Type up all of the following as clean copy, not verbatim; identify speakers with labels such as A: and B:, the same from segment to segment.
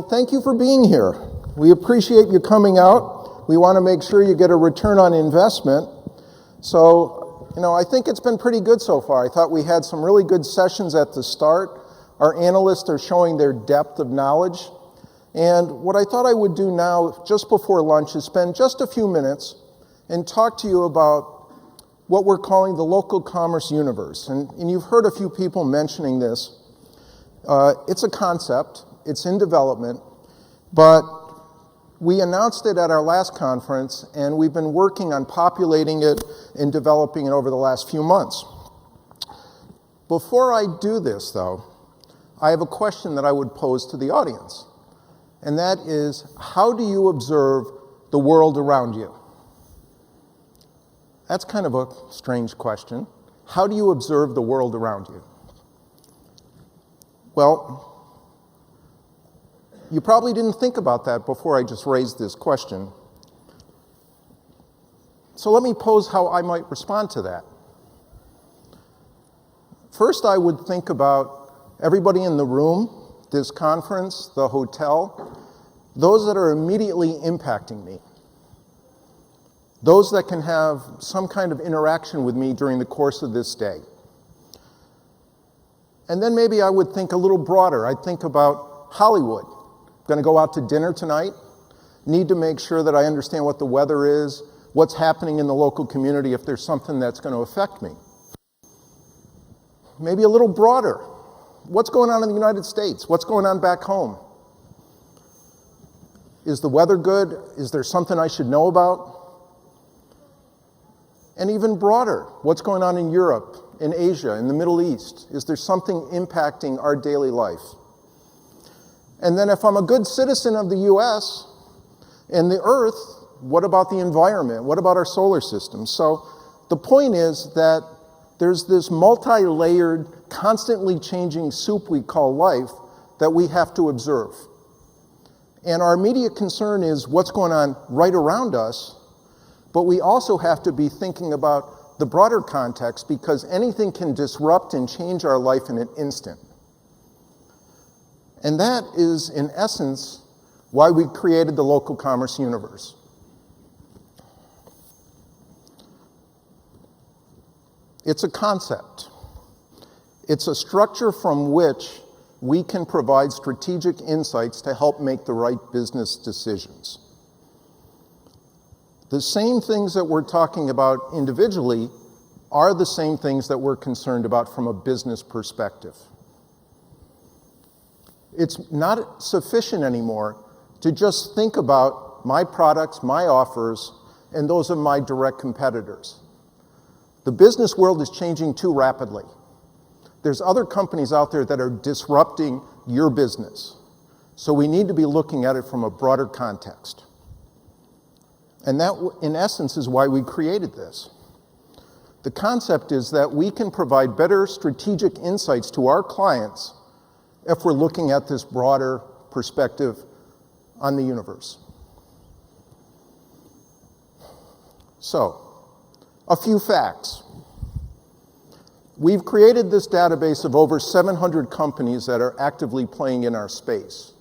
A: Well, thank you for being here. We appreciate you coming out. We want to make sure you get a return on investment. So, I think it's been pretty good so far. I thought we had some really good sessions at the start. Our analysts are showing their depth of knowledge. And what I thought I would do now, just before lunch, is spend just a few minutes and talk to you about what we're calling the local commerce universe. And you've heard a few people mentioning this. It's a concept, it's in development, but we announced it at our last conference, and we've been working on populating it and developing it over the last few months. Before I do this, though, I have a question that I would pose to the audience, and that is, how do you observe the world around you? That's kind of a strange question. How do you observe the world around you? Well, you probably didn't think about that before I just raised this question. So let me pose how I might respond to that. First, I would think about everybody in the room, this conference, the hotel, those that are immediately impacting me, those that can have some kind of interaction with me during the course of this day. And then maybe I would think a little broader. I'd think about Hollywood. Going to go out to dinner tonight. Need to make sure that I understand what the weather is, what's happening in the local community if there's something that's going to affect me. Maybe a little broader. What's going on in the United States? What's going on back home? Is the weather good? Is there something I should know about? And even broader, what's going on in Europe, in Asia, in the Middle East? Is there something impacting our daily life? And then if I'm a good citizen of the US and the Earth, what about the environment? What about our solar system? So the point is that there's this multi-layered, constantly changing soup we call life that we have to observe. And our immediate concern is what's going on right around us, but we also have to be thinking about the broader context because anything can disrupt and change our life in an instant. And that is, in essence, why we created the local commerce universe. It's a concept. It's a structure from which we can provide strategic insights to help make the right business decisions. The same things that we're talking about individually are the same things that we're concerned about from a business perspective. It's not sufficient anymore to just think about my products, my offers, and those of my direct competitors. The business world is changing too rapidly. There's other companies out there that are disrupting your business. So we need to be looking at it from a broader context. And that, in essence, is why we created this. The concept is that we can provide better strategic insights to our clients if we're looking at this broader perspective on the universe. So, a few facts. We've created this database of over 700 companies that are actively playing in our space.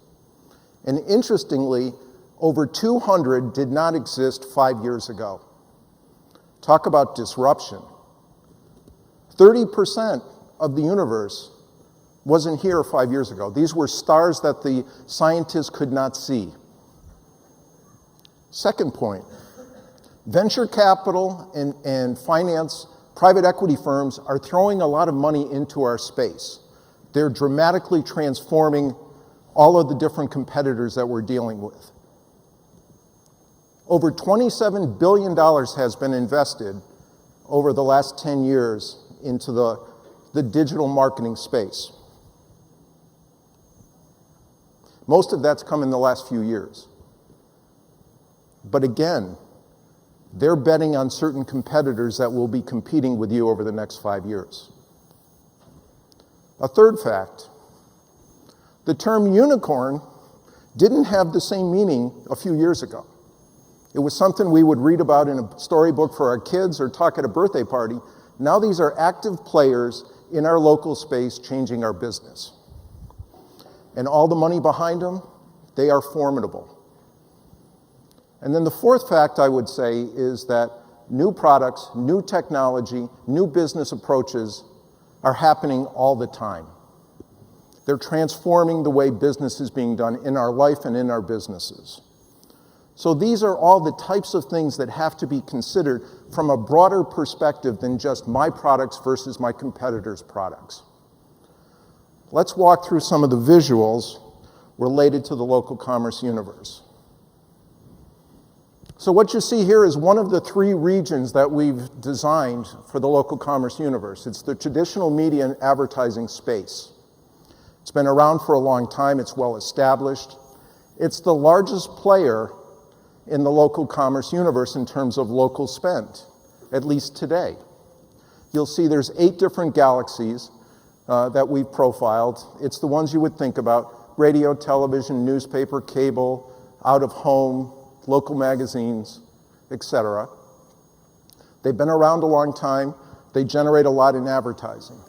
A: And interestingly, over 200 did not exist 5 years ago. Talk about disruption. 30% of the universe wasn't here 5 years ago. These were stars that the scientists could not see. Second point, venture capital and finance, private equity firms are throwing a lot of money into our space. They're dramatically transforming all of the different competitors that we're dealing with. Over $27 billion has been invested over the last 10 years into the digital marketing space. Most of that's come in the last few years. But again, they're betting on certain competitors that will be competing with you over the next 5 years. A third fact, the term unicorn didn't have the same meaning a few years ago. It was something we would read about in a storybook for our kids or talk at a birthday party. Now these are active players in our local space changing our business. And all the money behind them, They are formidable. And then the fourth fact I would say is that new products, new technology, new business approaches are happening all the time. They're transforming the way business is being done in our life and in our businesses. So these are all the types of things that have to be considered from a broader perspective than just my products versus my competitors' products. Let's walk through some of the visuals related to the local commerce universe. So what you see here is one of the three regions that we've designed for the local commerce universe. It's the traditional media and advertising space. It's been around for a long time. It's well established. It's the largest player in the local commerce universe in terms of local spend, at least today. You'll see there's 8 different galaxies that we've profiled. It's the ones you would think about: radio, television, newspaper, cable, out of home, local magazines, etc. They've been around a long time. They generate a lot in advertising.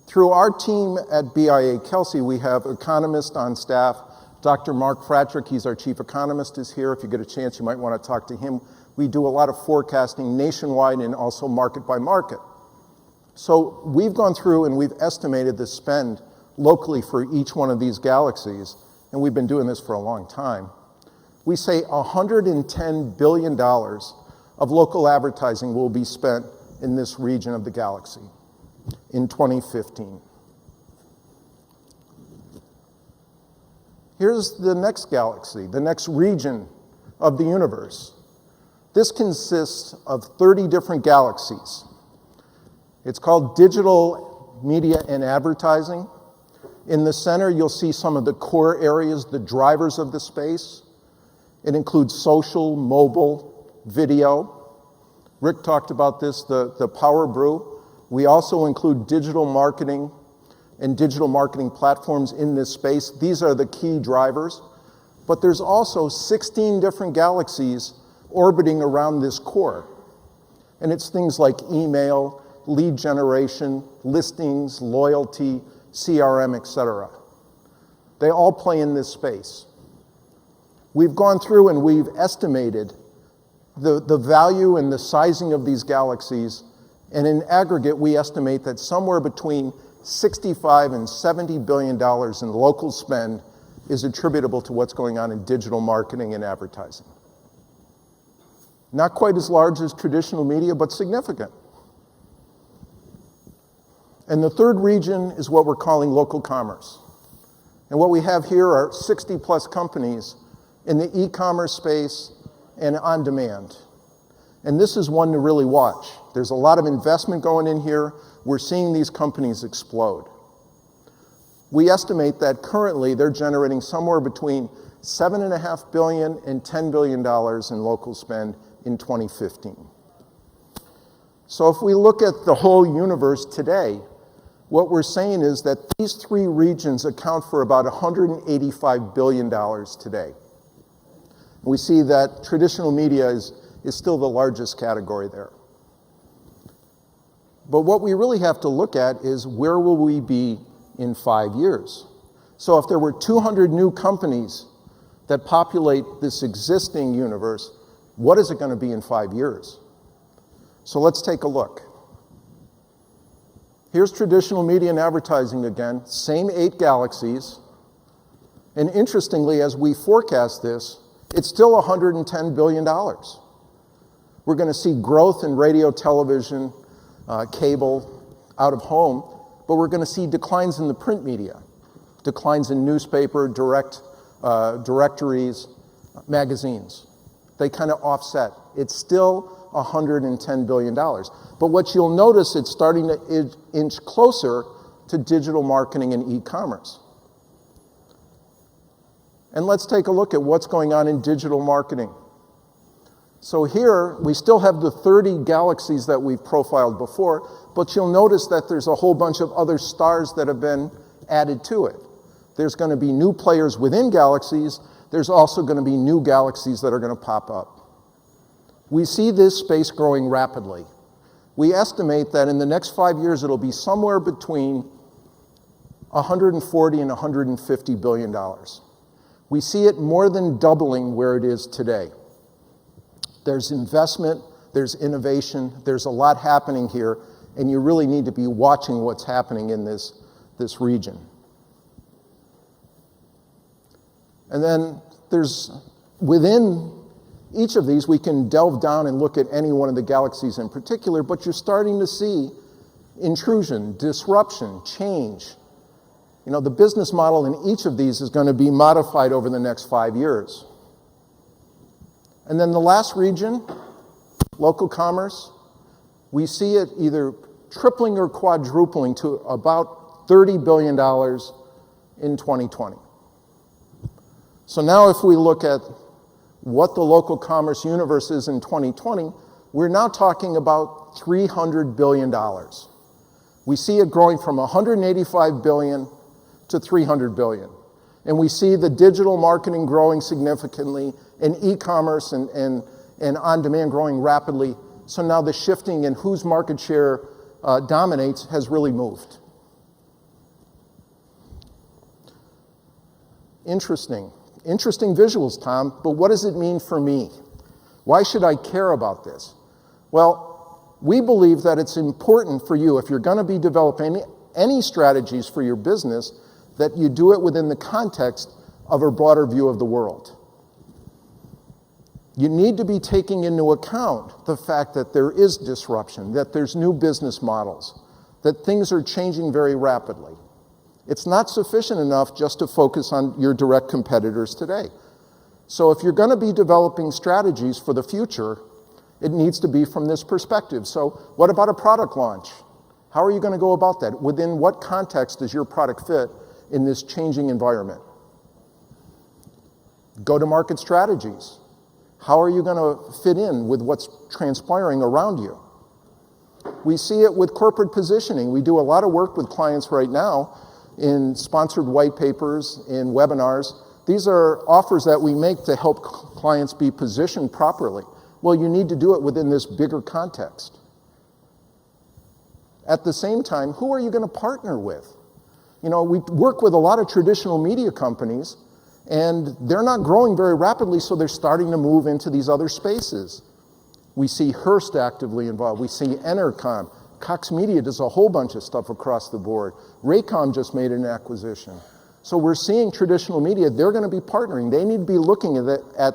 A: Through our team at BIA Kelsey, we have economists on staff. Dr. Mark Fratrick, he's our chief economist, is here. If you get a chance, you might want to talk to him. We do a lot of forecasting nationwide and also market by market. So we've gone through and we've estimated the spend locally for each one of these galaxies, and we've been doing this for a long time. We say $110 billion of local advertising will be spent in this region of the galaxy in 2015. Here's the next galaxy, the next region of the universe. This consists of 30 different galaxies. It's called digital media and advertising. In the center, you'll see some of the core areas, the drivers of the space. It includes social, mobile, video. Rick talked about this, the power brew. We also include digital marketing and digital marketing platforms in this space. These are the key drivers. But there's also 16 different galaxies orbiting around this core. And it's things like email, lead generation, listings, loyalty, CRM, etc. They all play in this space. We've gone through and we've estimated the value and the sizing of these galaxies, and in aggregate, we estimate that somewhere between $65 and $70 billion in local spend is attributable to what's going on in digital marketing and advertising. Not quite as large as traditional media, but significant. And the third region is what we're calling local commerce. And what we have here are 60 plus companies in the e-commerce space and on demand. And this is one to really watch. There's a lot of investment going in here. We're seeing these companies explode. We estimate that currently they're generating somewhere between $7.5 billion and $10 billion in local spend in 2015. So if we look at the whole universe today, what we're saying is that these three regions account for about $185 billion today. We see that traditional media is still the largest category there. But what we really have to look at is where will we be in 5 years? So if there were 200 new companies that populate this existing universe, what is it going to be in 5 years? So let's take a look. Here's traditional media and advertising again, same 8 galaxies. And interestingly, as we forecast this, it's still $110 billion. We're going to see growth in radio, television, cable, out of home, but we're going to see declines in the print media, declines in newspaper, directories, magazines. They kind of offset. It's still $110 billion. But what you'll notice, it's starting to inch closer to digital marketing and e-commerce. And let's take a look at what's going on in digital marketing. So here, we still have the 30 galaxies that we've profiled before, but you'll notice that there's a whole bunch of other stars that have been added to it. There's going to be new players within galaxies. There's also going to be new galaxies that are going to pop up. We see this space growing rapidly. We estimate that in the next 5 years, it'll be somewhere between $140 and $150 billion. We see it more than doubling where it is today. There's investment, there's innovation, there's a lot happening here, and you really need to be watching what's happening in this region. And then within each of these, we can delve down and look at any one of the galaxies in particular, but you're starting to see intrusion, disruption, change. The business model in each of these is going to be modified over the next 5 years. And then the last region, local commerce, we see it either tripling or quadrupling to about $30 billion in 2020. So now if we look at what the local commerce universe is in 2020, we're now talking about $300 billion. We see it growing from $185 billion to $300 billion. And we see the digital marketing growing significantly, and e-commerce and on-demand growing rapidly. So now the shifting in whose market share dominates has really moved. Interesting visuals, Tom, but what does it mean for me? Why should I care about this? Well, we believe that it's important for you, if you're going to be developing any strategies for your business, that you do it within the context of a broader view of the world. You need to be taking into account the fact that there is disruption, that there's new business models, that things are changing very rapidly. It's not sufficient enough just to focus on your direct competitors today. So if you're going to be developing strategies for the future, it needs to be from this perspective. So what about a product launch? How are you going to go about that? Within what context does your product fit in this changing environment? Go-to-market strategies. How are you going to fit in with what's transpiring around you? We see it with corporate positioning. We do a lot of work with clients right now in sponsored white papers, in webinars. These are offers that we make to help clients be positioned properly. Well, you need to do it within this bigger context. At the same time, who are you going to partner with? We work with a lot of traditional media companies, and they're not growing very rapidly, so they're starting to move into these other spaces. We see Hearst actively involved. We see Entercom. Cox Media does a whole bunch of stuff across the board. Raycom just made an acquisition. So we're seeing traditional media, they're going to be partnering. They need to be looking at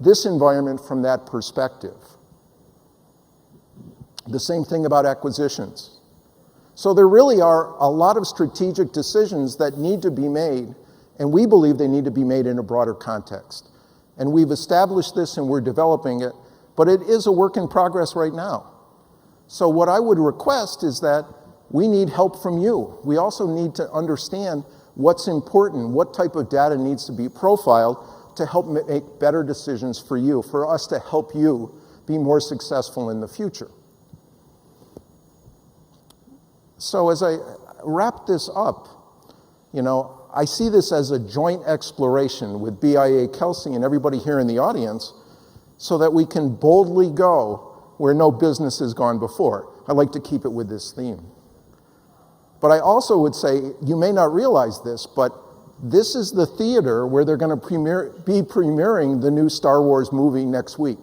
A: this environment from that perspective. The same thing about acquisitions. So there really are a lot of strategic decisions that need to be made, and we believe they need to be made in a broader context. And we've established this and we're developing it, but it is a work in progress right now. So what I would request is that we need help from you. We also need to understand what's important, what type of data needs to be profiled to help make better decisions for you, for us to help you be more successful in the future. So as I wrap this up, I see this as a joint exploration with BIA Kelsey and everybody here in the audience so that we can boldly go where no business has gone before. I like to keep it with this theme. But I also would say, you may not realize this, but this is the theater where they're going to be premiering the new Star Wars movie next week.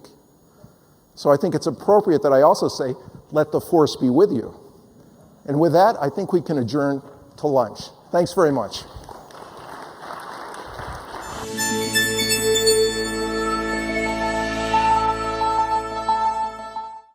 A: So I think it's appropriate that I also say, let the Force be with you. And with that, I think we can adjourn to lunch. Thanks very much.